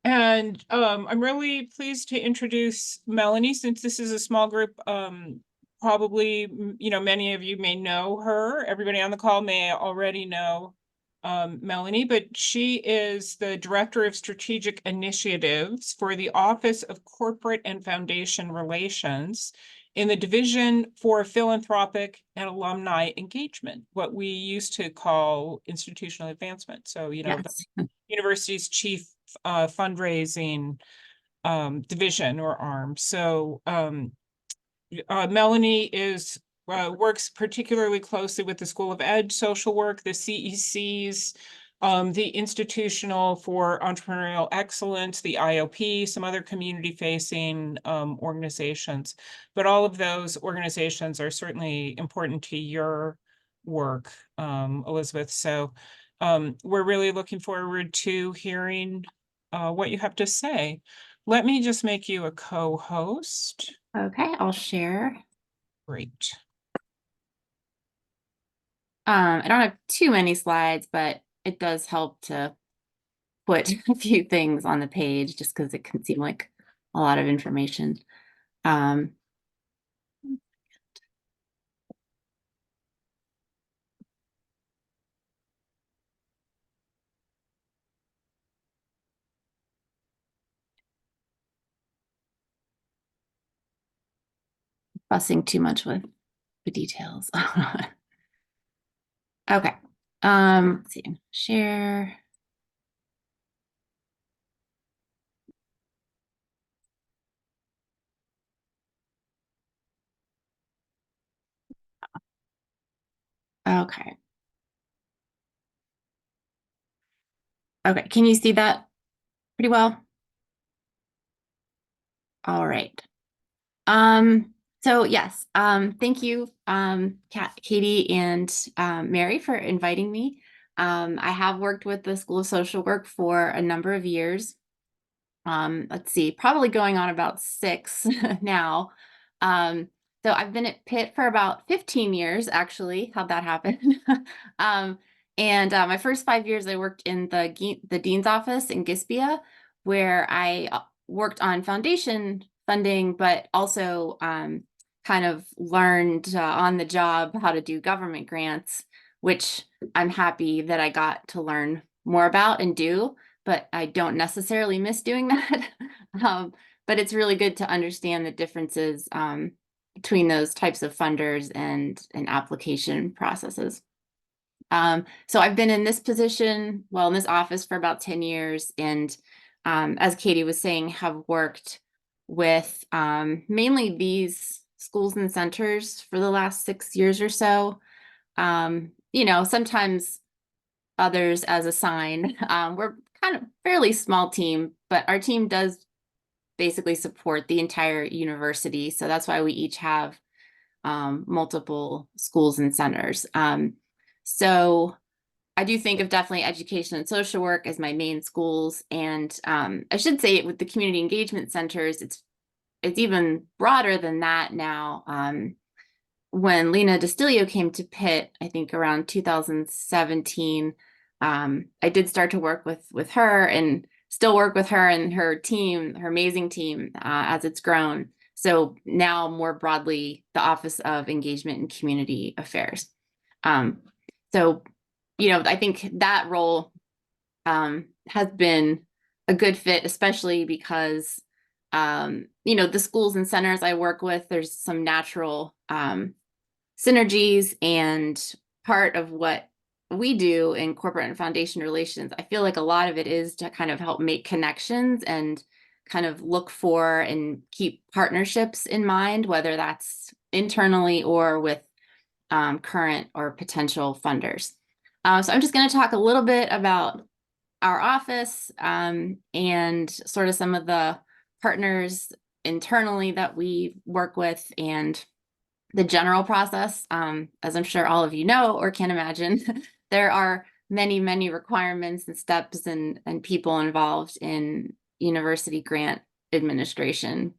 And I'm really pleased to introduce Melanie, since this is a small group. Probably, many of you may know her. Everybody on the call may already know Melanie, but she is the Director of Strategic Initiatives for the Office of Corporate and Foundation Relations in the Division for Philanthropic and Alumni Engagement, what we used to call institutional advancement. So, Yes. the university's chief fundraising division or arm. So Melanie is works particularly closely with the School of Ed, Social Work, the CECs, the Institutional for Entrepreneurial Excellence, the IOP, some other community-facing organizations. But all of those organizations are certainly important to your work, Elizabeth. So we're really looking forward to hearing what you have to say. Let me just make you a co-host. Okay, I'll share. Great. I don't have too many slides, but it does help to put a few things on the page just because it can seem like a lot of information. Fussing too much with the details. Okay. Let's see. Share. Okay. Okay. Can you see that pretty well? All right. So yes, thank you, Katie and Mary for inviting me. I have worked with the School of Social Work for a number of years. Let's see, probably going on about 6 now. So I've been at Pitt for about 15 years, actually. How'd that happen? And my first 5 years, I worked in the dean's office in Gispia, where I worked on foundation funding, but also kind of learned on the job how to do government grants, which I'm happy that I got to learn more about and do, but I don't necessarily miss doing that. But it's really good to understand the differences between those types of funders and application processes. So I've been in this position, well, in this office for about 10 years. And as Katie was saying, have worked with mainly these schools and centers for the last 6 years or so. Sometimes others as assigned. We're kind of fairly small team, but our team does basically support the entire university. So that's why we each have multiple schools and centers. So I do think of definitely education and social work as my main schools. And I should say with the community engagement centers, it's even broader than that now. When Lena Destilio came to Pitt, I think around 2017, I did start to work with her and still work with her and her team, her amazing team, as it's grown. So now more broadly, the Office of Engagement and Community Affairs. So, I think that role has been a good fit, especially because, the schools and centers I work with, there's some natural synergies, and part of what we do in corporate and foundation relations, I feel like a lot of it is to kind of help make connections and kind of look for and keep partnerships in mind, whether that's internally or with current or potential funders. So I'm just going to talk a little bit about our office and sort of some of the partners internally that we work with and the general process. As I'm sure all of you know or can imagine, there are many, many requirements and steps and people involved in university grant administration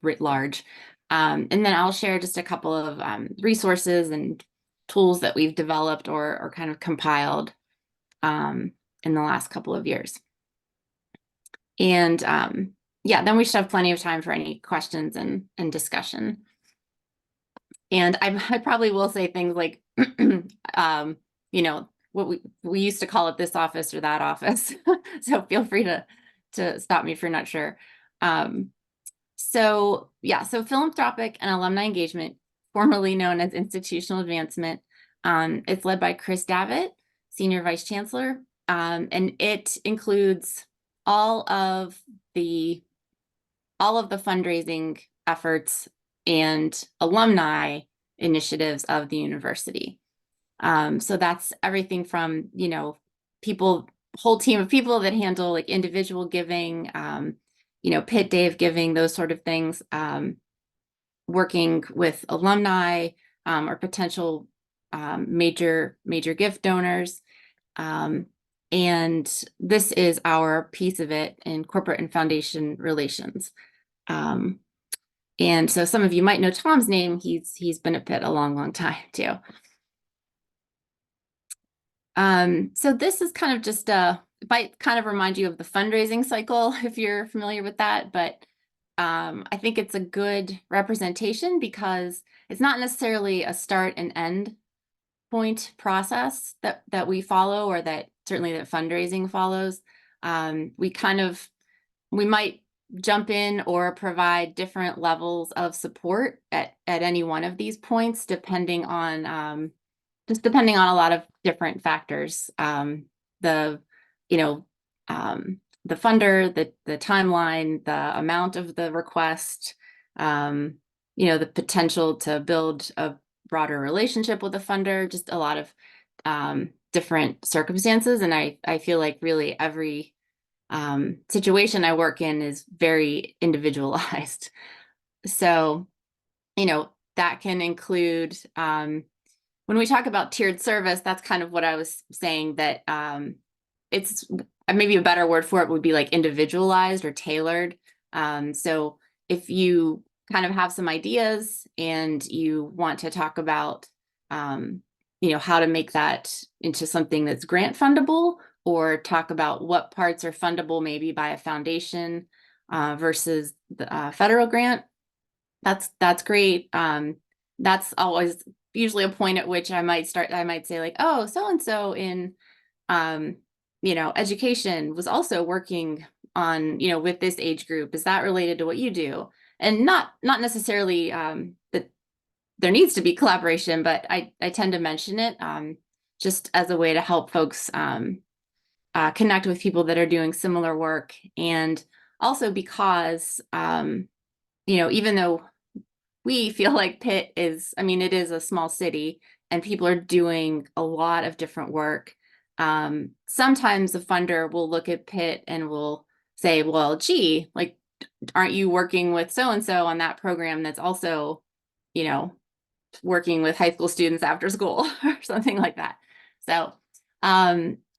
writ large. And then I'll share just a couple of resources and tools that we've developed or kind of compiled in the last couple of years. And yeah, then we should have plenty of time for any questions and discussion. And I probably will say things like, you know, what we used to call it this office or that office. So feel free to stop me if you're not sure. So yeah, so philanthropic and alumni engagement, formerly known as institutional advancement, it's led by Chris Davitt, Senior Vice Chancellor, and it includes all of the fundraising efforts and alumni initiatives of the university. So that's everything from, you know, whole team of people that handle like individual giving, you know, Pitt Day of Giving, those sort of things, working with alumni or potential major gift donors. And this is our piece of it in corporate and foundation relations. And so some of you might know Tom's name. He's been at Pitt a long time too. So this is kind of just might kind of remind you of the fundraising cycle if you're familiar with that, but I think it's a good representation because it's not necessarily a start and end point process that we follow, or that certainly that fundraising follows. We might jump in or provide different levels of support at any one of these points, depending on just depending on a lot of different factors. The, you know, the funder, the timeline, the amount of the request, you know, the potential to build a broader relationship with the funder, just a lot of different circumstances. And I feel like really every situation I work in is very individualized. So, you know, that can include, when we talk about tiered service, that's kind of what I was saying, that it's maybe a better word for it would be like individualized or tailored. So if you kind of have some ideas and you want to talk about, you know, how to make that into something that's grant fundable, or talk about what parts are fundable maybe by a foundation versus the federal grant, that's great. That's always usually a point at which I might say like, oh, so-and-so in, you know, education was also working on, you know, with this age group. Is that related to what you do? And not necessarily that there needs to be collaboration, but I tend to mention it just as a way to help folks connect with people that are doing similar work. And also because, you know, even though we feel like Pitt is, I mean, it is a small city and people are doing a lot of different work. Sometimes a funder will look at Pitt and will say, well, gee, like, aren't you working with so-and-so on that program that's also, you know, working with high school students after school or something like that. So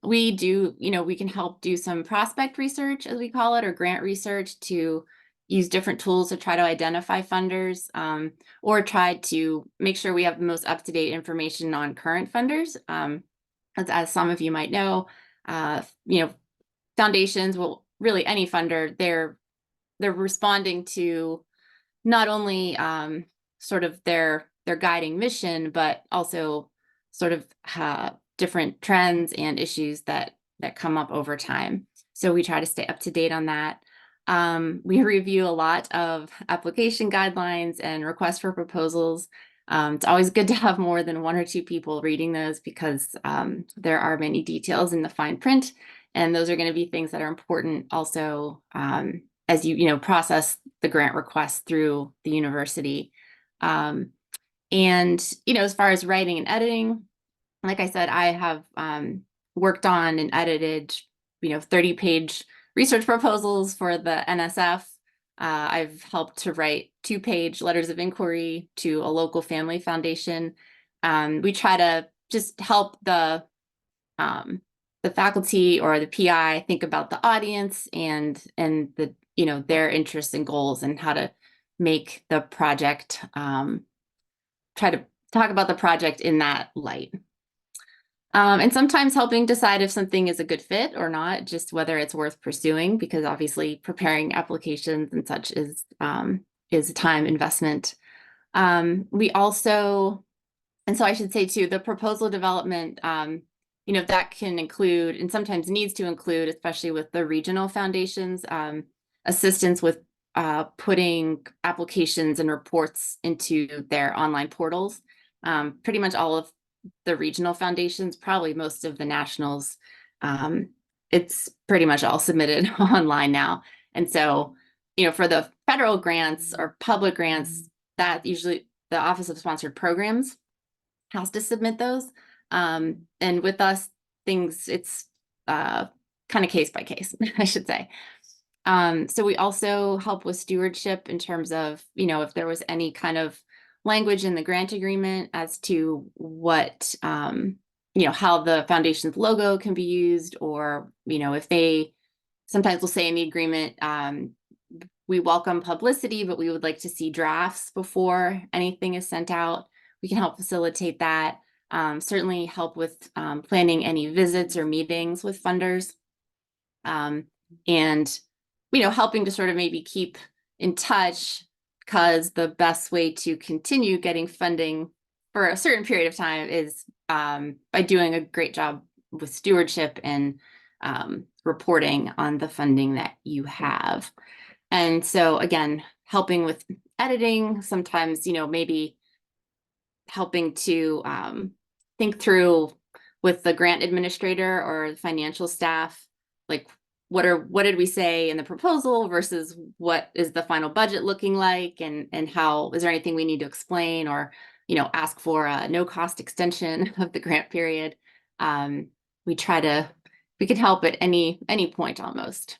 we do, you know, we can help do some prospect research, as we call it, or grant research, to use different tools to try to identify funders, or try to make sure we have the most up-to-date information on current funders. As some of you might know, you know, foundations, well, really any funder, they're responding to not only sort of their guiding mission, but also sort of different trends and issues that come up over time. So we try to stay up to date on that. We review a lot of application guidelines and requests for proposals. It's always good to have more than one or two people reading those, because there are many details in the fine print, and those are going to be things that are important also as you know, process the grant request through the university. And, you know, as far as writing and editing, like I said, I have worked on and edited, you know, 30-page research proposals for the NSF. I've helped to write 2-page letters of inquiry to a local family foundation. We try to just help the faculty or the PI think about the audience and the, you know, their interests and goals, and how to make the project, try to talk about the project in that light. And sometimes helping decide if something is a good fit or not, just whether it's worth pursuing, because obviously preparing applications and such is a time investment. We also, and so I should say too, the proposal development, that can include and sometimes needs to include, especially with the regional foundations, assistance with putting applications and reports into their online portals. Pretty much all of the regional foundations, probably most of the nationals, it's pretty much all submitted online now. And so, for the federal grants or public grants, that usually the Office of Sponsored Programs has to submit those. And with us, it's kind of case by case, I should say. So we also help with stewardship in terms of, if there was any kind of language in the grant agreement as to what, how the foundation's logo can be used, or, if they sometimes will say in the agreement, we welcome publicity, but we would like to see drafts before anything is sent out. We can help facilitate that. Certainly help with planning any visits or meetings with funders. And helping to sort of maybe keep in touch, because the best way to continue getting funding for a certain period of time is by doing a great job with stewardship and reporting on the funding that you have. And so again, helping with editing, sometimes, maybe helping to think through with the grant administrator or financial staff, like what did we say in the proposal versus what is the final budget looking like, and how is there anything we need to explain, or ask for a no cost extension of the grant period. We could help at any point almost.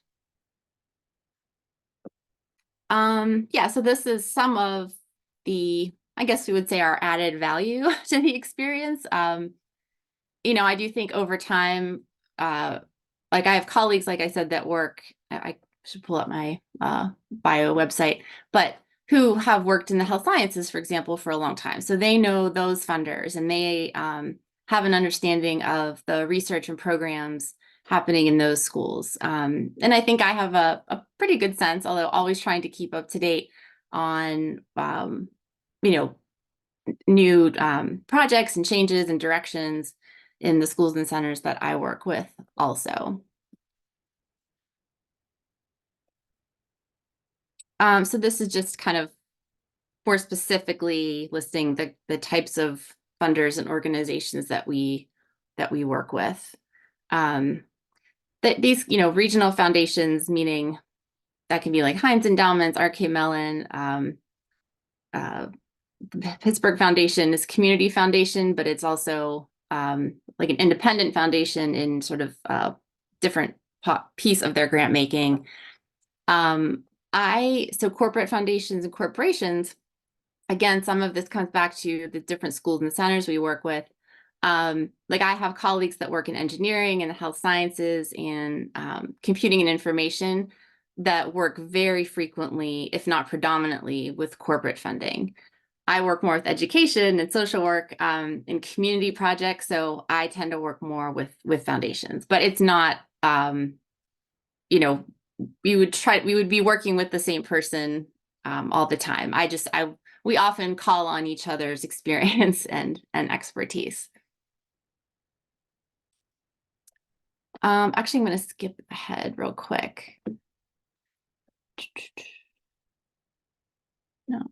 Yeah, so this is some of the, I guess we would say, our added value to the experience. I do think over time, like I have colleagues, like I said, that work, I should pull up my bio website, but who have worked in the health sciences, for example, for a long time. So they know those funders, and they have an understanding of the research and programs happening in those schools. And I think I have a pretty good sense, although always trying to keep up to date on, new projects and changes and directions in the schools and centers that I work with also. So this is just kind of more specifically listing the types of funders and organizations that we work with. These, regional foundations, meaning that can be like Heinz Endowments, R.K. Mellon, Pittsburgh Foundation is community foundation, but it's also like an independent foundation in sort of different piece of their grant making. So corporate foundations and corporations, again, some of this comes back to the different schools and centers we work with. Like I have colleagues that work in engineering and health sciences and computing and information that work very frequently, if not predominantly, with corporate funding. I work more with education and social work and community projects, so I tend to work more with foundations. But it's not, we would be working with the same person all the time. We often call on each other's experience and expertise. Actually, I'm going to skip ahead real quick. No.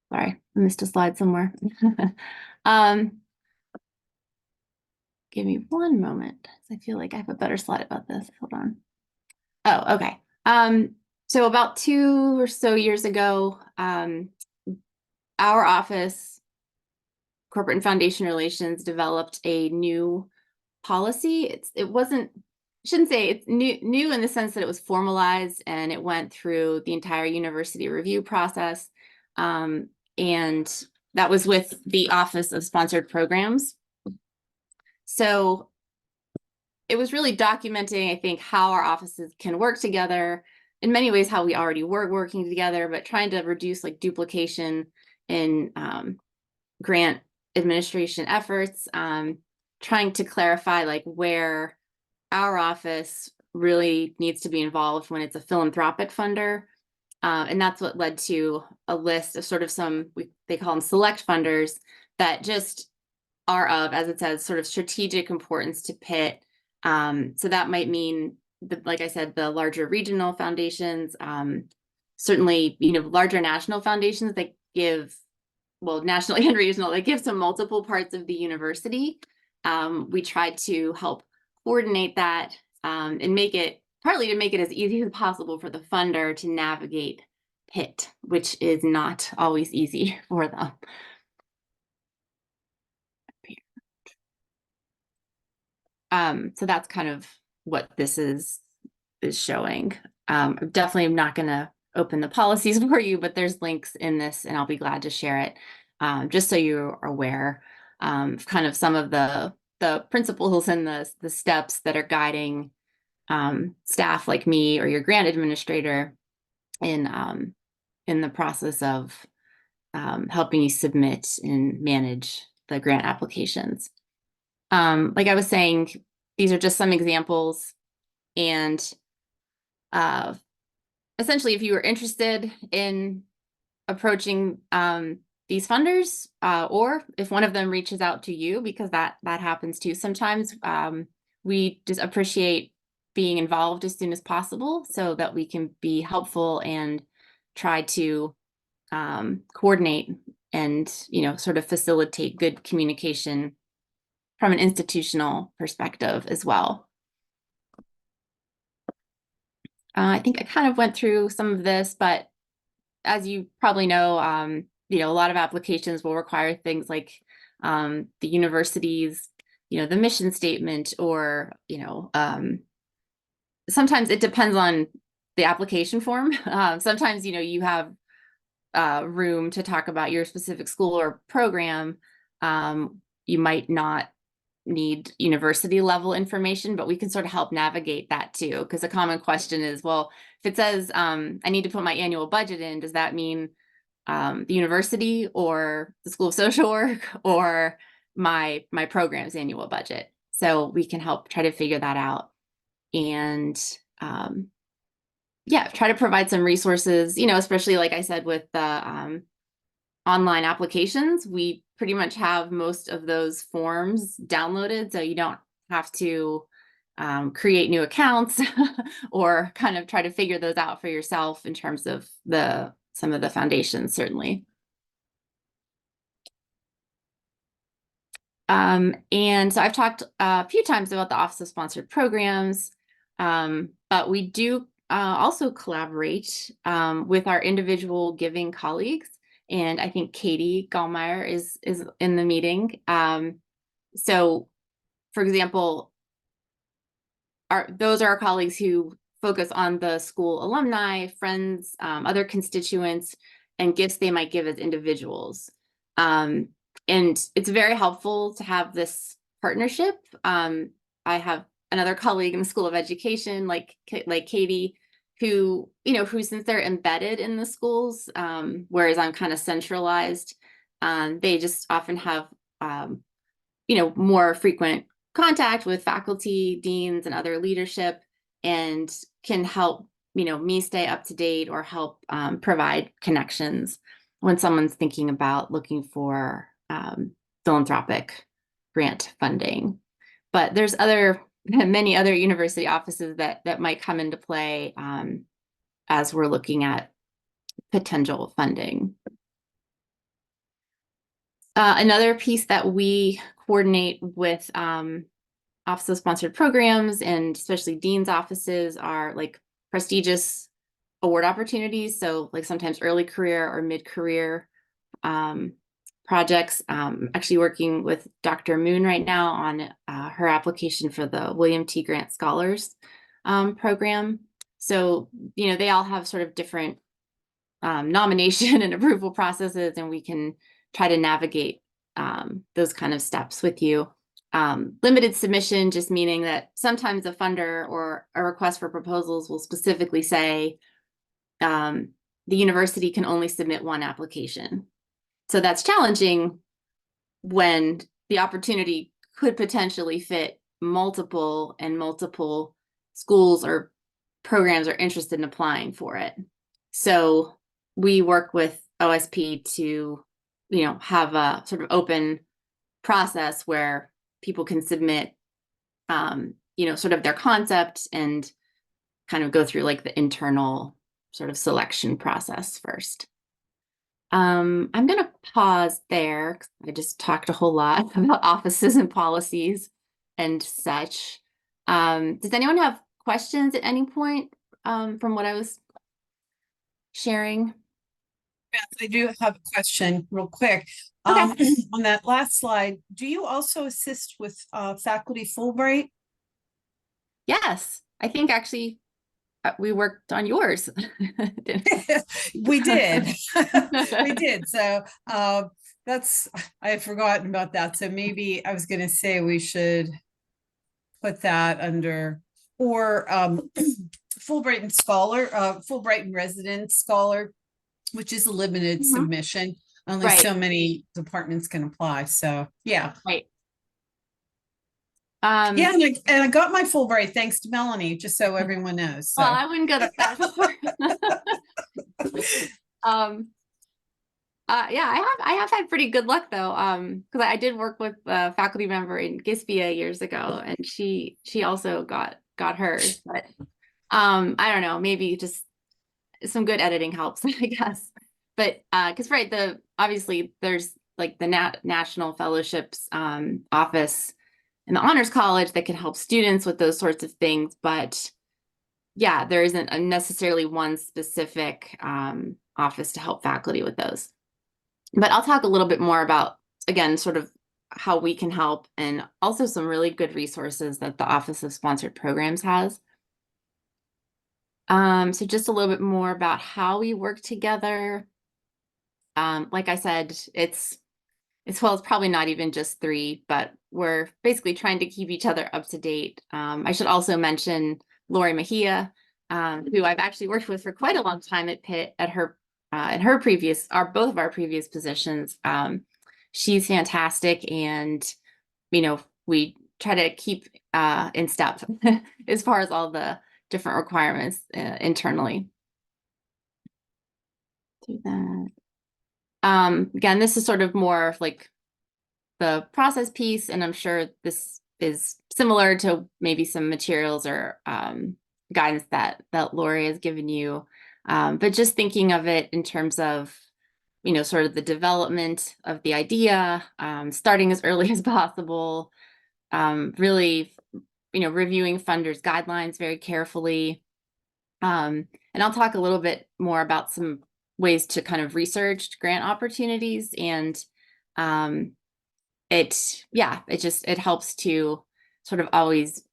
Sorry, I missed a slide somewhere. Give me one moment. I feel like I have a better slide about this. Hold on. Oh, okay. So about 2 or so years ago, our office, Corporate and Foundation Relations, developed a new policy. Shouldn't say it's new in the sense that it was formalized and it went through the entire university review process. And that was with the Office of Sponsored Programs. So it was really documenting, I think, how our offices can work together, in many ways how we already were working together, but trying to reduce like duplication in grant administration efforts, trying to clarify like where our office really needs to be involved when it's a philanthropic funder. And that's what led to a list of sort of they call them select funders that just are of, as it says, sort of strategic importance to Pitt. So that might mean, like I said, the larger regional foundations, certainly, larger national foundations that give, well, national and regional, that give to multiple parts of the university. We tried to help coordinate that and make it, partly to make it as easy as possible for the funder to navigate Pitt, which is not always easy for them. So that's kind of what this is showing. I'm definitely not going to open the policies for you, but there's links in this, and I'll be glad to share it, just so you're aware kind of some of the principles and the steps that are guiding staff like me or your grant administrator in the process of helping you submit and manage the grant applications. Like I was saying, these are just some examples, and essentially, if you are interested in approaching these funders, or if one of them reaches out to you, because that happens too sometimes, we just appreciate being involved as soon as possible so that we can be helpful and try to coordinate and sort of facilitate good communication from an institutional perspective as well. I think I kind of went through some of this, but as you probably know, a lot of applications will require things like the university's, the mission statement, or, sometimes it depends on the application form. Sometimes, you have room to talk about your specific school or program. You might not need university level information, but we can sort of help navigate that too. Because a common question is, well, if it says I need to put my annual budget in, does that mean the university or the School of Social Work or my program's annual budget? So we can help try to figure that out, and try to provide some resources, especially like I said with the online applications. We pretty much have most of those forms downloaded, so you don't have to create new accounts or kind of try to figure those out for yourself in terms of some of the foundations, certainly. And so I've talked a few times about the Office of Sponsored Programs, but we do also collaborate with our individual giving colleagues. And I think Katie Gallmeyer is in the meeting. So, for example, those are our colleagues who focus on the school alumni, friends, other constituents, and gifts they might give as individuals. And it's very helpful to have this partnership. I have another colleague in the School of Education, like Katie, who since they're embedded in the schools, whereas I'm kind of centralized, they just often have more frequent contact with faculty, deans, and other leadership, and can help me stay up to date or help provide connections when someone's thinking about looking for philanthropic grant funding. But there's many other university offices that might come into play as we're looking at potential funding. Another piece that we coordinate with Office of Sponsored Programs, and especially dean's offices, are like prestigious award opportunities. So like sometimes early career or mid-career projects. Actually working with Dr. Moon right now on her application for the William T. Grant Scholars program. So, they all have sort of different nomination and approval processes, and we can try to navigate those kind of steps with you. Limited submission, just meaning that sometimes a funder or a request for proposals will specifically say the university can only submit one application. So that's challenging when the opportunity could potentially fit multiple schools or programs are interested in applying for it. So we work with OSP to, have a sort of open process where people can submit, sort of their concept and kind of go through like the internal sort of selection process first. I'm going to pause there 'cause I just talked a whole lot about offices and policies and such. Does anyone have questions at any point from what I was sharing? Beth, I do have a question real quick. Okay. On that last slide, do you also assist with faculty Fulbright? Yes, I think actually we worked on yours. We did. We did. So that's, I had forgotten about that. So maybe I was going to say we should put that under, or Fulbright and Scholar, Fulbright and Resident Scholar, which is a limited submission. Only Right. so many departments can apply. So yeah. Right. Yeah, and I got my Fulbright thanks to Melanie, just so everyone knows. So. Well, I wouldn't go that far. Yeah, I have had pretty good luck though. Because I did work with a faculty member in Gispia years ago, and she also got hers. But I don't know, maybe just some good editing helps, I guess. But because obviously there's like the National Fellowships office in the Honors College that can help students with those sorts of things. But yeah, there isn't necessarily one specific office to help faculty with those. But I'll talk a little bit more about, again, sort of how we can help and also some really good resources that the Office of Sponsored Programs has. So just a little bit more about how we work together. Like I said, it's probably not even just 3, but we're basically trying to keep each other up to date. I should also mention Lori Mejia, who I've actually worked with for quite a long time at Pitt at her in her both of our previous positions. She's fantastic, and we try to keep in step as far as all the different requirements internally. Do that. Again, this is sort of more like the process piece, and I'm sure this is similar to maybe some materials or guidance that Lori has given you. But just thinking of it in terms of, sort of the development of the idea, starting as early as possible, really, reviewing funders' guidelines very carefully. And I'll talk a little bit more about some ways to kind of research grant opportunities, and it helps to sort of always,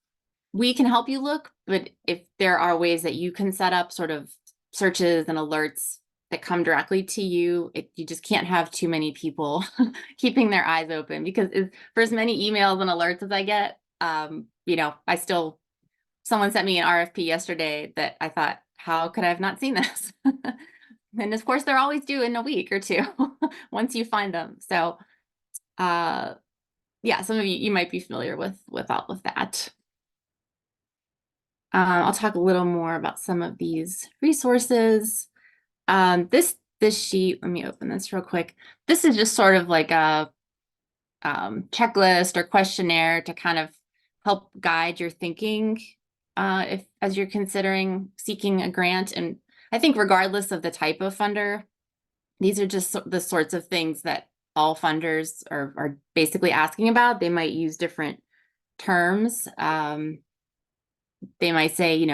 we can help you look, but if there are ways that you can set up sort of searches and alerts that come directly to you, you just can't have too many people keeping their eyes open, because for as many emails and alerts as I get, someone sent me an RFP yesterday that I thought, how could I have not seen this? And of course, they're always due in a week or two once you find them. So, yeah, some of you might be familiar with all of that. I'll talk a little more about some of these resources. This sheet, let me open this real quick. This is just sort of like a checklist or questionnaire to kind of help guide your thinking as you're considering seeking a grant. And I think regardless of the type of funder, these are just the sorts of things that all funders are basically asking about. They might use different terms. They might say,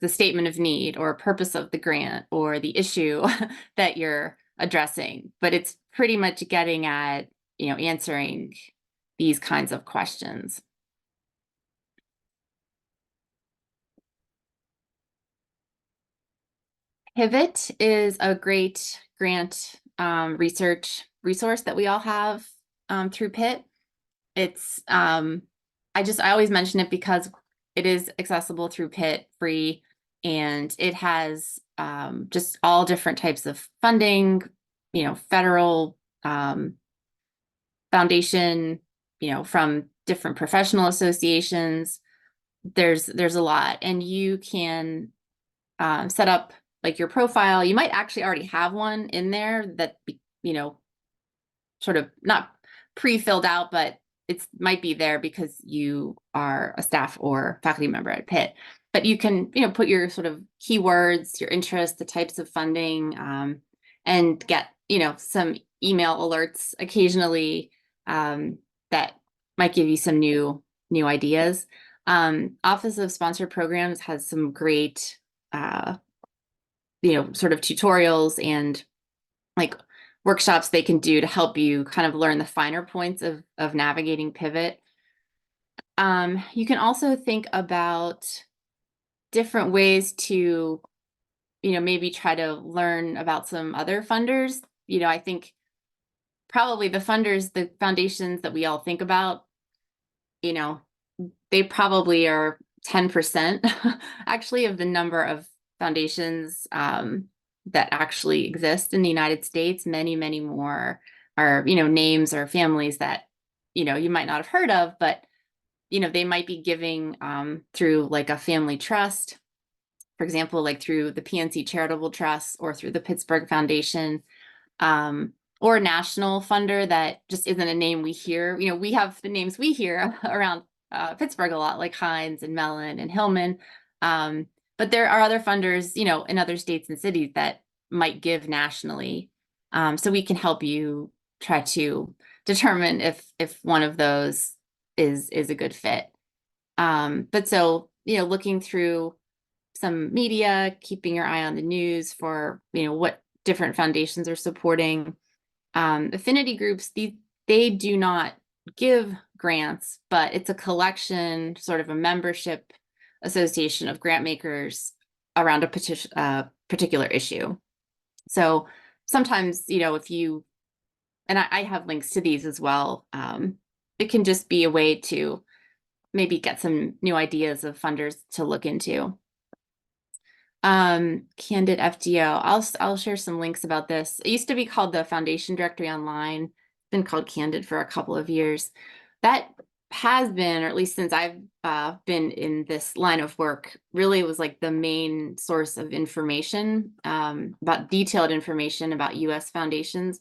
the statement of need or purpose of the grant or the issue that you're addressing, but it's pretty much getting at, answering these kinds of questions. Pivot is a great grant research resource that we all have through Pitt. It's I always mention it because it is accessible through Pitt, free, and it has just all different types of funding, federal, foundation, from different professional associations. There's a lot, and you can set up like your profile. You might actually already have one in there that, sort of not pre-filled out, but it might be there because you are a staff or faculty member at Pitt. But you can, put your sort of keywords, your interests, the types of funding, and get, some email alerts occasionally that might give you some new ideas. Office of Sponsored Programs has some great, sort of tutorials and like workshops they can do to help you kind of learn the finer points of navigating Pivot. You can also think about different ways to, maybe try to learn about some other funders. I think probably the foundations that we all think about, they probably are 10% actually of the number of foundations that actually exist in the United States. Many, many more are, names or families that, you might not have heard of, but, they might be giving through like a family trust, for example, like through the PNC Charitable Trust or through the Pittsburgh Foundation, or a national funder that just isn't a name we hear. We have the names we hear around Pittsburgh a lot, like Hines and Mellon and Hillman. But there are other funders, in other states and cities that might give nationally. So we can help you try to determine if one of those is a good fit. But so, looking through some media, keeping your eye on the news for, what different foundations are supporting. Affinity groups, they do not give grants, but it's a collection, sort of a membership association of grant makers around a particular issue. So sometimes, if you, and I have links to these as well, it can just be a way to maybe get some new ideas of funders to look into. Candid FDO. I'll share some links about this. It used to be called the Foundation Directory Online. It's been called Candid for a couple of years. That has been, or at least since I've been in this line of work, really was like the main source of information, about detailed information about US foundations.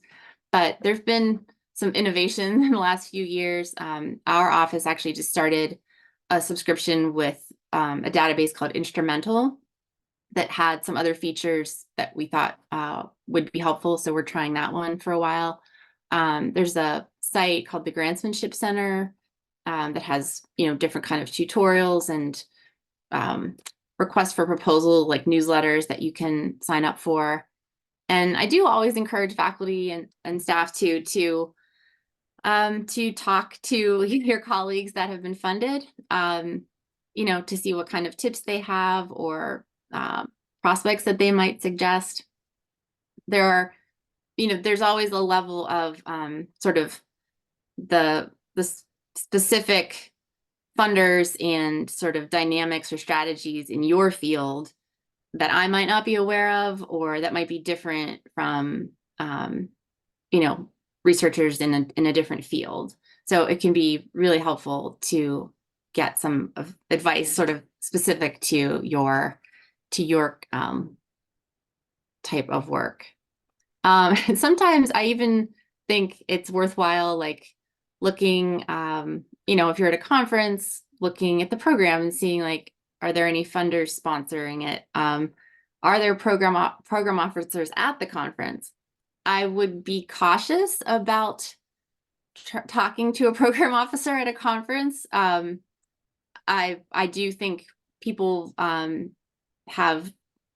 But there's been some innovation in the last few years. Our office actually just started a subscription with a database called Instrumental that had some other features that we thought would be helpful. So we're trying that one for a while. There's a site called the Grantsmanship Center that has, different kind of tutorials and requests for proposal, like newsletters that you can sign up for. And I do always encourage faculty and staff to talk to your colleagues that have been funded, to see what kind of tips they have or prospects that they might suggest. There are, there's always a level of sort of the specific funders and sort of dynamics or strategies in your field that I might not be aware of, or that might be different from, researchers in a different field. So it can be really helpful to get some advice sort of specific to your type of work. Sometimes I even think it's worthwhile, like looking, if you're at a conference, looking at the program and seeing like, are there any funders sponsoring it? Are there program officers at the conference? I would be cautious about talking to a program officer at a conference. I do think people have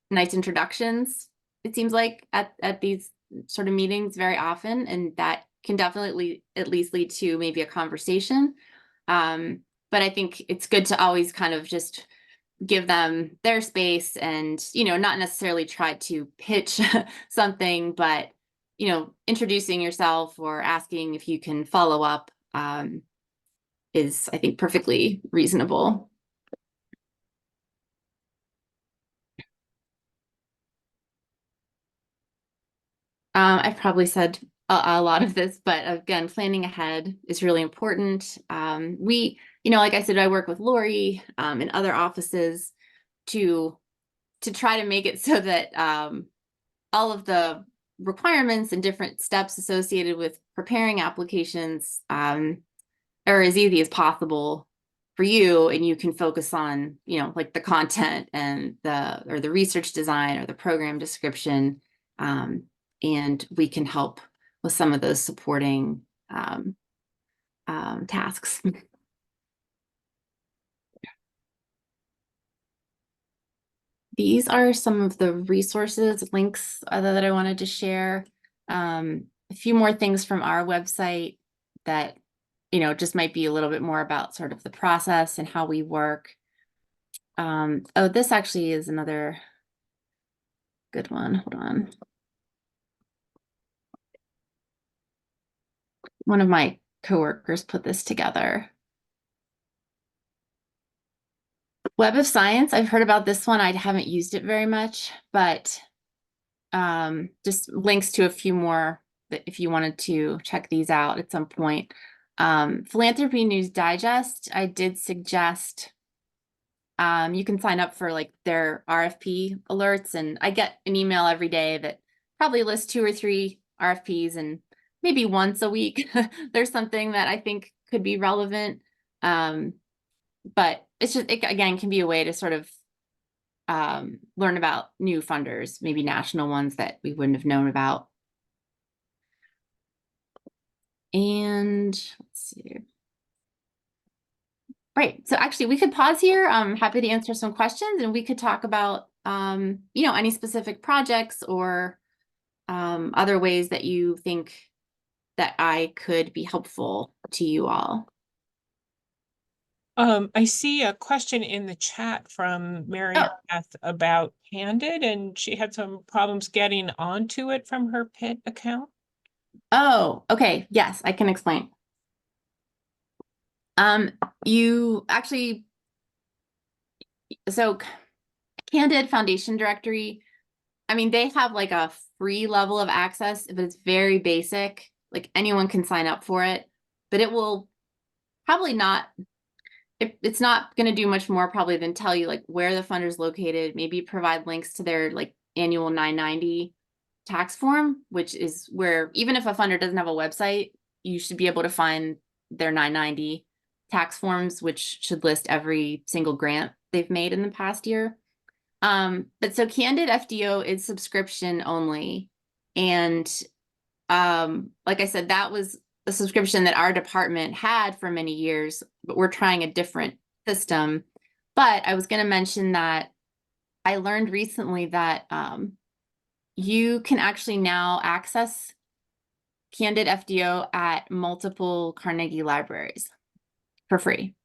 nice introductions, it seems like, at these sort of meetings very often, and that can definitely at least lead to maybe a conversation. But I think it's good to always kind of just give them their space and, not necessarily try to pitch something, but, introducing yourself or asking if you can follow up is, I think, perfectly reasonable. I've probably said a lot of this, but again, planning ahead is really important. Like I said, I work with Lori in other offices to try to make it so that all of the requirements and different steps associated with preparing applications are as easy as possible for you, and you can focus on, like the content and the research design or the program description, and we can help with some of those supporting tasks. These are some of the resources, links that I wanted to share. A few more things from our website that, just might be a little bit more about sort of the process and how we work. Oh, this actually is another good one. Hold on. One of my coworkers put this together. Web of Science, I've heard about this one. I haven't used it very much, but just links to a few more if you wanted to check these out at some point. Philanthropy News Digest, I did suggest you can sign up for like their RFP alerts, and I get an email every day that probably lists 2 or 3 RFPs, and maybe once a week there's something that I think could be relevant. But it's just, it again can be a way to sort of learn about new funders, maybe national ones that we wouldn't have known about. And let's see. Right, so actually we could pause here. I'm happy to answer some questions, and we could talk about any specific projects or other ways that you think that I could be helpful to you all. I see a question in the chat from Mary Beth about Candid, and she had some problems getting onto it from her PIT account. Oh, okay. Yes, I can explain. You actually, so Candid Foundation Directory, I mean, they have like a free level of access, but it's very basic. Like anyone can sign up for it, but it will probably not, it's not going to do much more probably than tell you like where the funder is located, maybe provide links to their like annual 990 tax form, which is where even if a funder doesn't have a website, you should be able to find their 990 tax forms, which should list every single grant they've made in the past year. But so Candid FDO is subscription only. And like I said, that was a subscription that our department had for many years, but we're trying a different system. But I was going to mention that I learned recently that you can actually now access Candid FDO at multiple Carnegie libraries for free.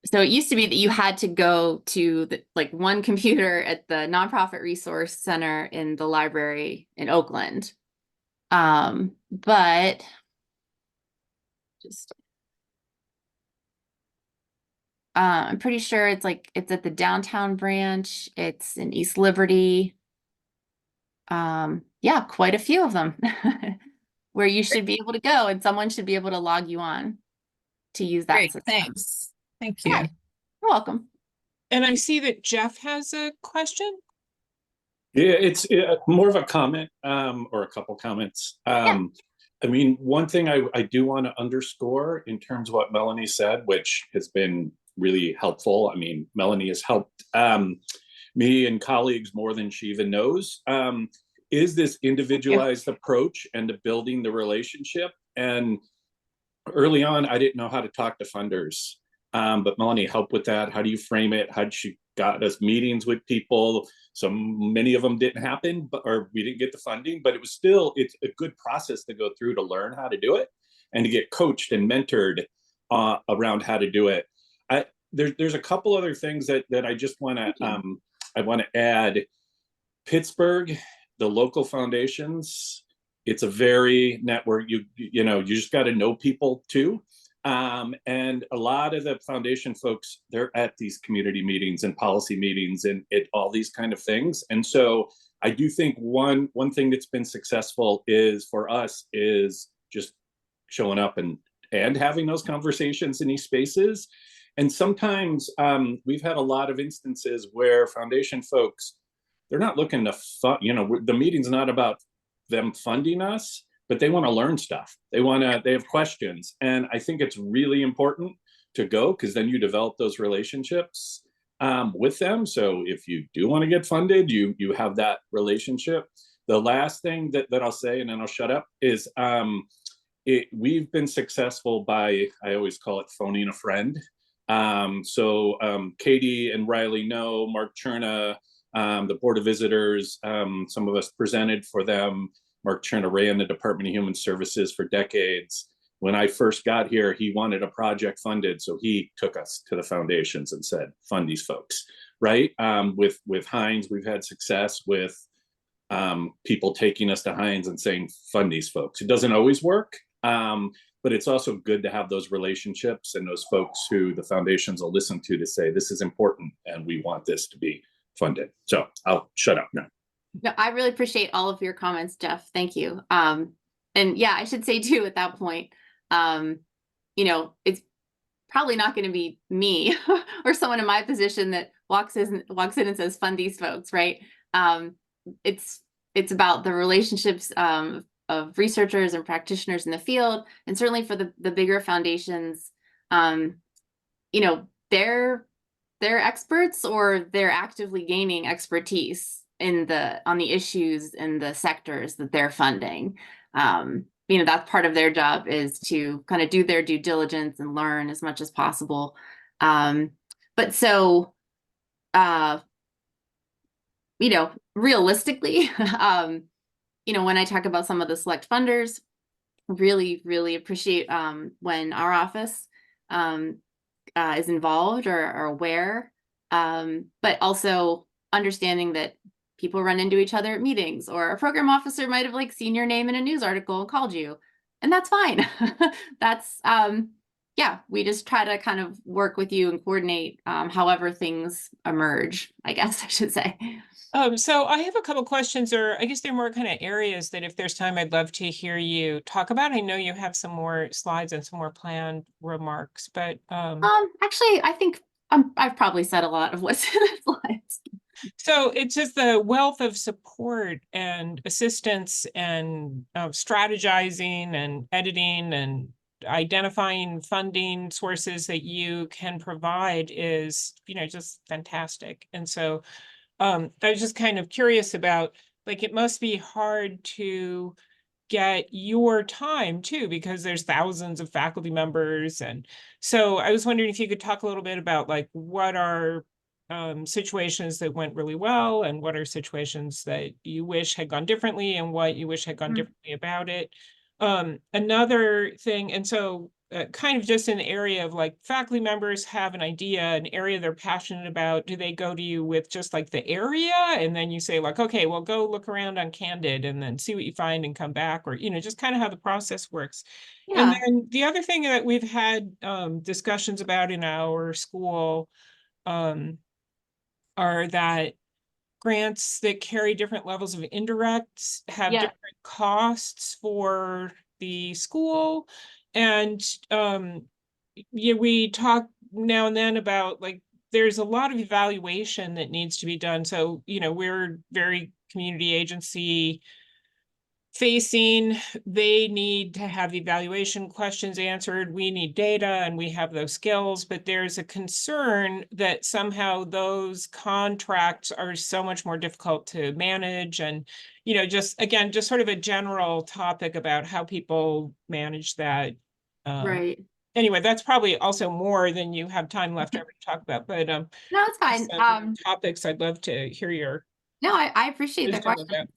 So it used to be that you had to go to like one computer at the Nonprofit Resource Center in the library in Oakland. But just I'm pretty sure it's at the downtown branch. It's in East Liberty. Yeah, quite a few of them where you should be able to go, and someone should be able to log you on to use that Great, system. thanks. Thank you. Yeah, you're welcome. And I see that Jeff has a question. Yeah, it's more of a comment or a couple comments. I mean, one thing I do want to underscore in terms of what Melanie said, which has been really helpful. I mean, Melanie has helped me and colleagues more than she even knows, is this individualized approach and to building the relationship. And early on, I didn't know how to talk to funders, but Melanie helped with that. How do you frame it? How did she got us meetings with people? So many of them didn't happen, or we didn't get the funding, but it was still, it's a good process to go through to learn how to do it and to get coached and mentored around how to do it. There's a couple other things that I just want to I want to add. Pittsburgh, the local foundations, it's a very network. You just got to know people too. And a lot of the foundation folks, they're at these community meetings and policy meetings and all these kind of things. And so I do think one thing that's been successful is for us is just showing up and having those conversations in these spaces. And sometimes we've had a lot of instances where foundation folks, they're not looking to fund, the meeting's not about them funding us, but they want to learn stuff. They have questions. And I think it's really important to go, because then you develop those relationships with them. So if you do want to get funded, you have that relationship. The last thing that I'll say, and then I'll shut up, is we've been successful by, I always call it phoning a friend. Katie and Riley know, Mark Cherna, the Board of Visitors, some of us presented for them. Mark Cherna ran the Department of Human Services for decades. When I first got here, he wanted a project funded, so he took us to the foundations and said, fund these folks, right? With Heinz, we've had success with people taking us to Heinz and saying, fund these folks. It doesn't always work, but it's also good to have those relationships and those folks who the foundations will listen to say, this is important and we want this to be funded. So I'll shut up now. No, I really appreciate all of your comments, Jeff. Thank you. And yeah, I should say too, at that point, it's probably not going to be me or someone in my position that walks in and says, fund these folks, right? It's about the relationships of researchers and practitioners in the field. And certainly for the bigger foundations, they're experts, or they're actively gaining expertise on the issues and the sectors that they're funding. That's part of their job, is to kind of do their due diligence and learn as much as possible. Realistically, when I talk about some of the select funders, really, really appreciate when our office is involved or aware, but also understanding that people run into each other at meetings, or a program officer might have seen your name in a news article and called you, and that's fine. That's we just try to kind of work with you and coordinate however things emerge, I guess I should say. So I have a couple questions, or I guess they're more kind of areas that if there's time, I'd love to hear you talk about. I know you have some more slides and some more planned remarks, but actually, I think I've probably said a lot of what's in the slides. So it's just the wealth of support and assistance and strategizing and editing and identifying funding sources that you can provide is, just fantastic. And so I was just kind of curious about, it must be hard to get your time too, because there's thousands of faculty members. And so I was wondering if you could talk a little bit about what are situations that went really well, and what are situations that you wish had gone differently, and what you wish had gone differently about it. Another thing, and so kind of just in the area of faculty members have an idea, an area they're passionate about. Do they go to you with just the area, and then you say okay, well, go look around on Candid and then see what you find and come back, or just kind of how the process works. Yeah. And then the other thing that we've had discussions about in our school are that grants that carry different levels of indirects have different costs for the school. And we talk now and then about there's a lot of evaluation that needs to be done. So, we're very community agency facing. They need to have evaluation questions answered. We need data, and we have those skills, but there's a concern that somehow those contracts are so much more difficult to manage. And, just sort of a general topic about how people manage that. Right. Anyway, that's probably also more than you have time left ever to talk about, but no, it's fine. Topics I'd love to hear your. No, I appreciate the question.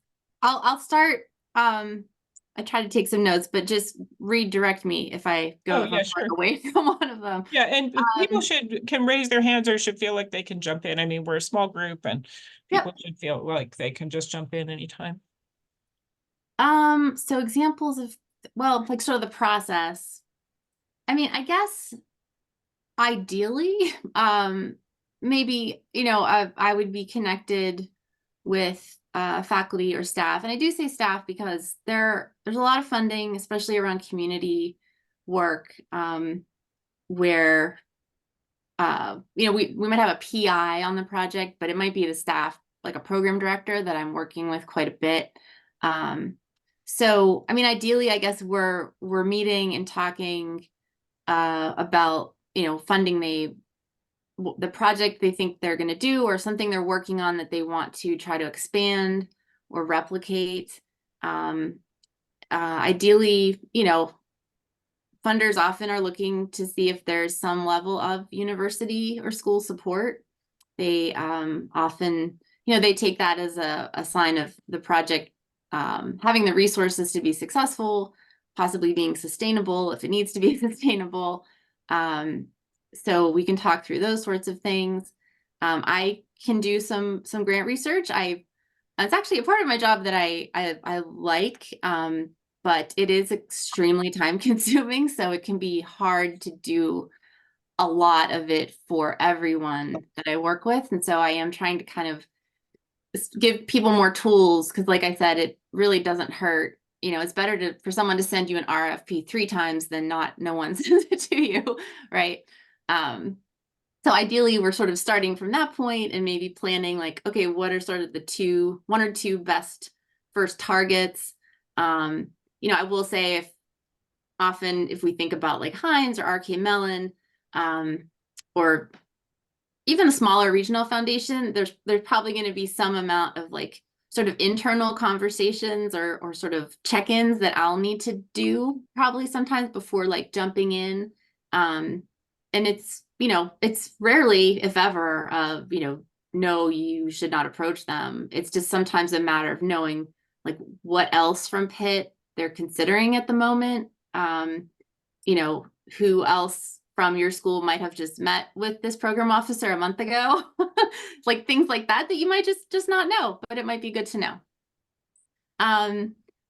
I'll start. I try to take some notes, but just redirect me if I go away from one of them. Yeah, and people can raise their hands, or should feel like they can jump in. I mean, we're a small group, and people should feel like they can just jump in anytime. So examples of, sort of the process. I mean, I guess ideally, maybe, I would be connected with faculty or staff. And I do say staff because there's a lot of funding, especially around community work, where we might have a PI on the project, but it might be the staff, like a program director that I'm working with quite a bit. So I mean, ideally, I guess we're meeting and talking about funding the project they think they're going to do, or something they're working on that they want to try to expand or replicate. Ideally, funders often are looking to see if there's some level of university or school support. They often, they take that as a sign of the project having the resources to be successful, possibly being sustainable if it needs to be sustainable. So we can talk through those sorts of things. I can do some grant research. It's actually a part of my job that I like, but it is extremely time consuming. So it can be hard to do a lot of it for everyone that I work with. And so I am trying to kind of give people more tools, because like I said, it really doesn't hurt. It's better for someone to send you an RFP 3 times than no one sends it to you, right? So ideally, we're sort of starting from that point and maybe planning like, okay, what are sort of the 1 or 2 best first targets? I will say if we think about like Heinz or RK Mellon, or even a smaller regional foundation, there's probably going to be some amount of like sort of internal conversations or sort of check-ins that I'll need to do probably sometimes before like jumping in. And it's rarely, if ever, no, you should not approach them. It's just sometimes a matter of knowing like what else from Pitt they're considering at the moment. Who else from your school might have just met with this program officer a month ago, like things like that you might just not know, but it might be good to know.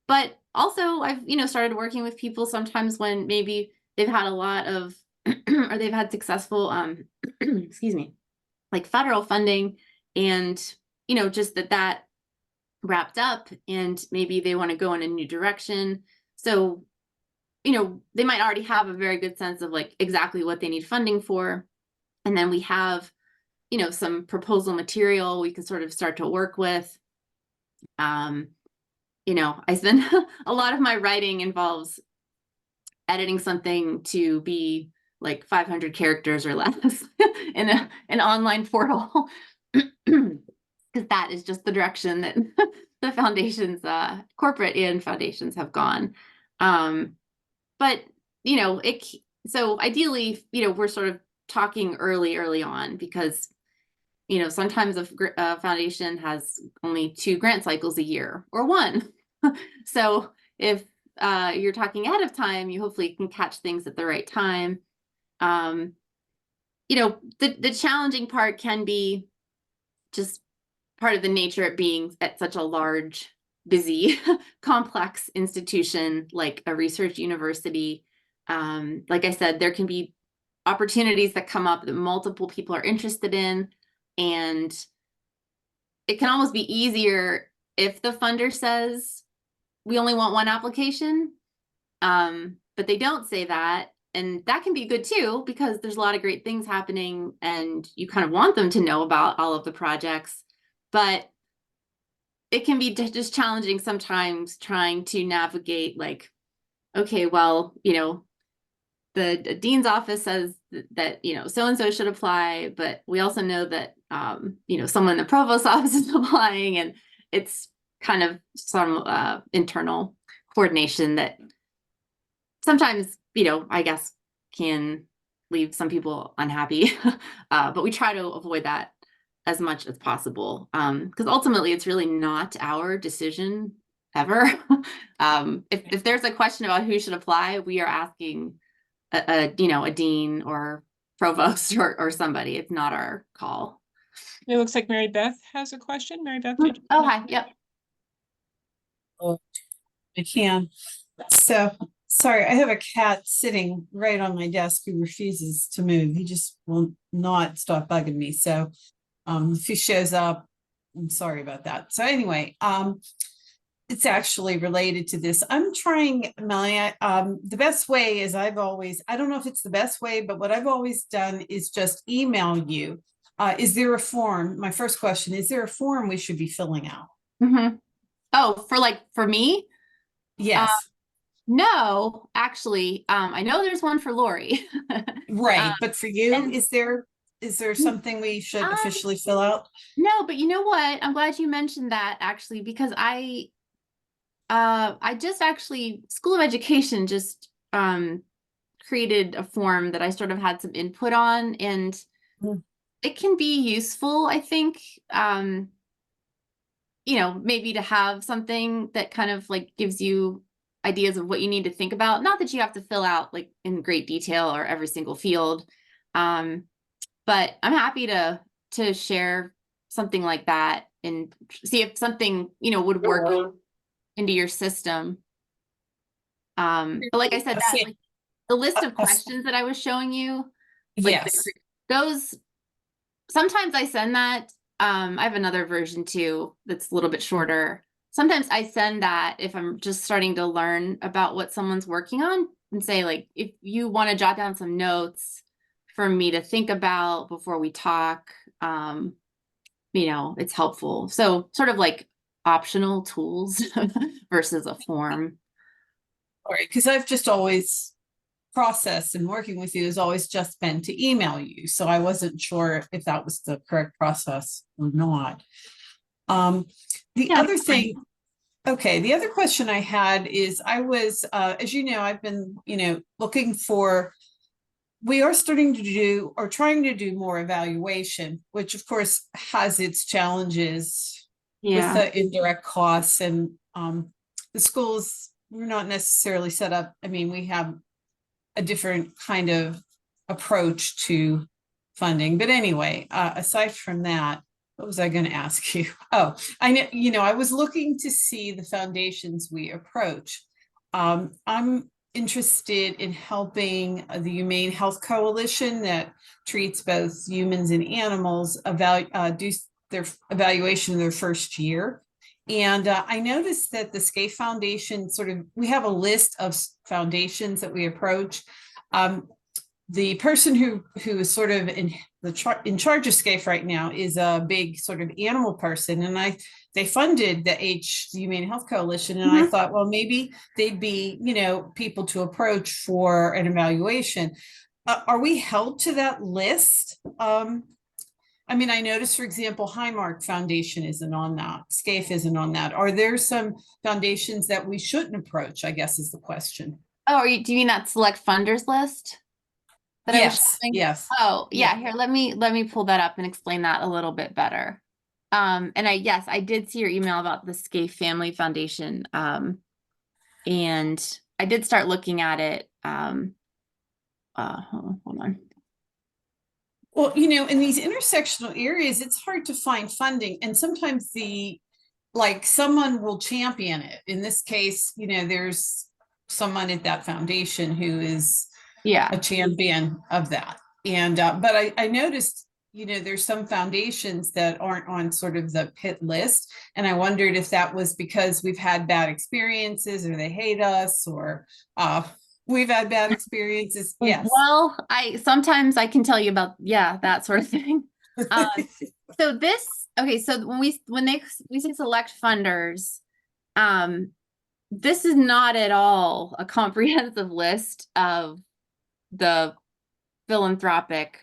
But also I've, started working with people sometimes when maybe they've had a lot of, or they've had successful, excuse me, like federal funding, and, just that wrapped up and maybe they want to go in a new direction. So they might already have a very good sense of like exactly what they need funding for. And then we have, some proposal material we can sort of start to work with. I spend a lot of my writing involves editing something to be like 500 characters or less in an online portal, because that is just the direction that the foundations, corporate and foundations have gone. But, so ideally, we're sort of talking early on, because, sometimes a foundation has only 2 grant cycles a year or 1. So if you're talking ahead of time, you hopefully can catch things at the right time. The challenging part can be just part of the nature of being at such a large, busy, complex institution like a research university. Like I said, there can be opportunities that come up that multiple people are interested in, and it can almost be easier if the funder says we only want 1 application, but they don't say that. And that can be good too, because there's a lot of great things happening and you kind of want them to know about all of the projects. But it can be just challenging sometimes trying to navigate like, okay, well, the dean's office says that, so-and-so should apply, but we also know that, someone in the provost's office is applying, and it's kind of some internal coordination that sometimes, I guess can leave some people unhappy, but we try to avoid that as much as possible, because ultimately it's really not our decision ever. If there's a question about who should apply, we are asking a dean or provost or somebody. It's not our call. It looks like Mary Beth has a question. Mary Beth, did you? Oh, hi. Yep. I can. So Sorry, I have a cat sitting right on my desk who refuses to move. He just will not stop bugging me. So if he shows up, I'm sorry about that. So anyway, it's actually related to this. I'm trying, Melanie, the best way is I don't know if it's the best way, but what I've always done is just email you. Is there a form? My first question, is there a form we should be filling out? Mhm. Oh, for me? Yes, No, actually, I know there's one for Lori. right. But for you, and- is there something we should Um, officially fill out? No, but you know what? I'm glad you mentioned that actually, because I just actually, School of Education just created a form that I sort of had some input on, and Mm. it can be useful, I think. Maybe to have something that kind of like gives you ideas of what you need to think about. Not that you have to fill out like in great detail or every single field. But I'm happy to share something like that and see if something, would work into your system. But like I said, that Okay. like the list of Uh, questions that I was showing you, like Yes. those, sometimes I send that. I have another version too that's a little bit shorter. Sometimes I send that if I'm just starting to learn about what someone's working on, and say, like, if you want to jot down some notes for me to think about before we talk, it's helpful. So sort of like optional tools versus a form. All right, because I've just always processed and working with you has always just been to email you. So I wasn't sure if that was the correct process or not. The Yeah, other that's fine. thing, okay, the other question I had is I was, as you know, I've been, looking for, we are starting to do or trying to do more evaluation, which of course has its challenges with Yeah. the indirect costs and the schools, we're not necessarily set up. I mean, we have a different kind of approach to funding. But anyway, aside from that, what was I going to ask you? Oh, I know, I was looking to see the foundations we approach. I'm interested in helping the Humane Health Coalition that treats both humans and animals do their evaluation in their first year. And I noticed that the SCAFE Foundation we have a list of foundations that we approach. The person who is sort of in charge of SCAFE right now is a big sort of animal person, and they funded the Humane Health Coalition, and I thought, well, maybe they'd be people to approach for an evaluation. Are we held to that list? I mean, I noticed, for example, Highmark Foundation isn't on that. SCAFE isn't on that. Are there some foundations that we shouldn't approach, I guess is the question. Oh, do you mean that select funders list that I was showing? Yes. Oh, Yeah. yeah. Here, let me pull that up and explain that a little bit better. And I did see your email about the SCAFE Family Foundation. And I did start looking at it. Hold on. Well, in these intersectional areas, it's hard to find funding. And sometimes someone will champion it. In this case, there's someone at that foundation who is a champion of that. And, but I noticed, there's some foundations that aren't on sort of the PIT list. And I wondered if that was because we've had bad experiences or they hate us or, we've had bad experiences. Yes. Well, sometimes I can tell you about, that sort of thing. So when we say select funders, this is not at all a comprehensive list of the philanthropic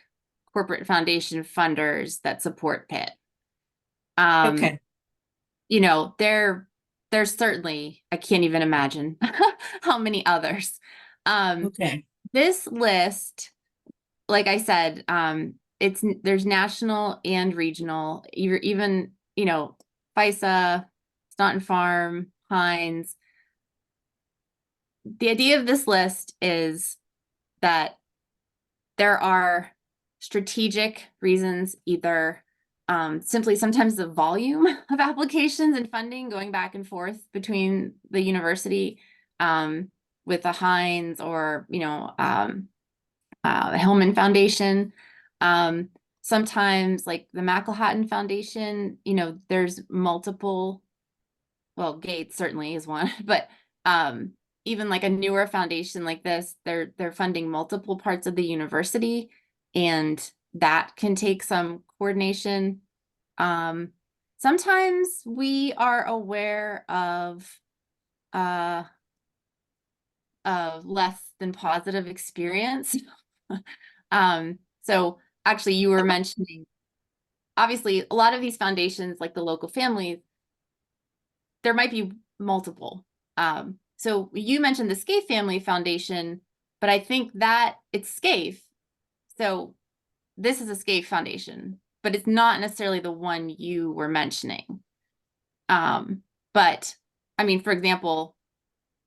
corporate foundation funders that support PIT. Okay. There's certainly, I can't even imagine how many others. Okay. This list, like I said, there's national and regional, even, FISA, Staunton Farm, Heinz. The idea of this list is that there are strategic reasons, either simply sometimes the volume of applications and funding going back and forth between the university, with the Heinz or, the Hillman Foundation. Sometimes like the McElhatton Foundation, there's multiple, well, Gates certainly is one, but even like a newer foundation like this, they're funding multiple parts of the university, and that can take some coordination. Sometimes we are aware of less than positive experience. So actually you were mentioning, obviously a lot of these foundations, like the local families, there might be multiple. So you mentioned the Scaife Family Foundation, but I think that it's Scaife. So this is a Scaife Foundation, but it's not necessarily the one you were mentioning. But I mean, for example,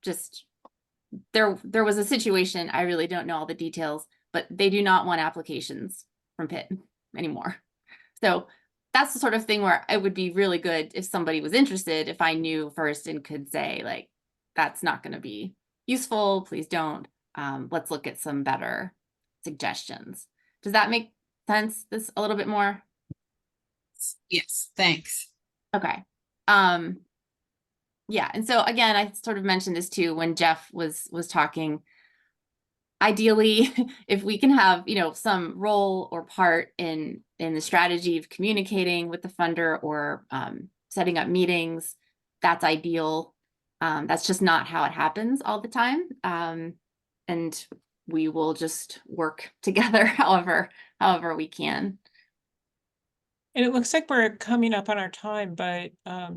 just there was a situation, I really don't know all the details, but they do not want applications from Pitt anymore. So that's the sort of thing where it would be really good if somebody was interested, if I knew first and could say, like, that's not going to be useful, please don't. Let's look at some better suggestions. Does that make sense? This a little bit more? Yes, thanks. Okay. Yeah, and so again, I sort of mentioned this too when Jeff was talking. Ideally, if we can have, some role or part in the strategy of communicating with the funder or setting up meetings, that's ideal. That's just not how it happens all the time. And we will just work together however we can. And it looks like we're coming up on our time, but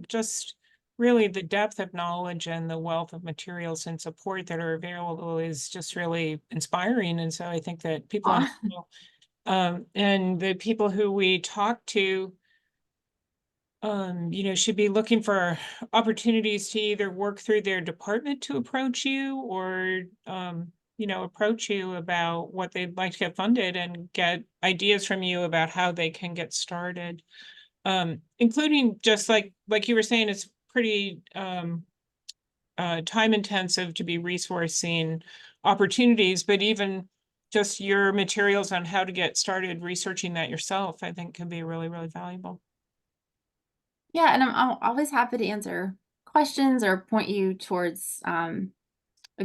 just really the depth of knowledge and the wealth of materials and support that are available is just really inspiring. And so I think that people on and the people who we talk to, should be looking for opportunities to either work through their department to approach you or, approach you about what they'd like to get funded and get ideas from you about how they can get started. Including just like you were saying, it's pretty time intensive to be resourcing opportunities, but even just your materials on how to get started researching that yourself, I think can be really, really valuable. Yeah, and I'm always happy to answer questions or point you towards a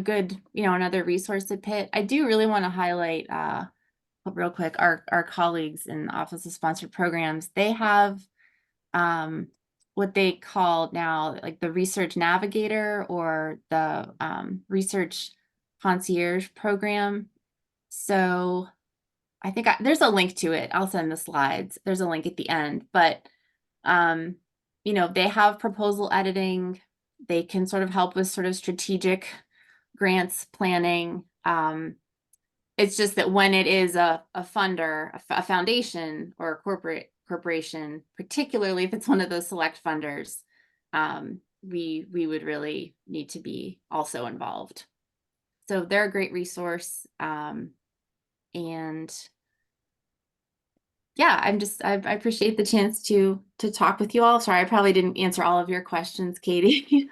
good, another resource at Pitt. I do really want to highlight real quick our colleagues in the Office of Sponsored Programs. They have what they call now like the Research Navigator or the Research Concierge program. So I think there's a link to it. I'll send the slides. There's a link at the end, but they have proposal editing. They can sort of help with sort of strategic grants planning. It's just that when it is a funder, a foundation or a corporation, particularly if it's one of those select funders, we would really need to be also involved. So they're a great resource. And yeah, I appreciate the chance to talk with you all. Sorry, I probably didn't answer all of your questions, Katie.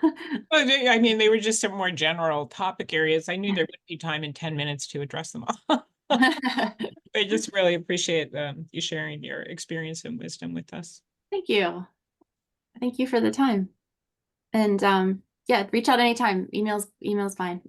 Well, I mean, they were just some more general topic areas. I knew there would be time in 10 minutes to address them all. I just really appreciate you sharing your experience and wisdom with us. Thank you. Thank you for the time. And yeah, reach out anytime. Email's fine.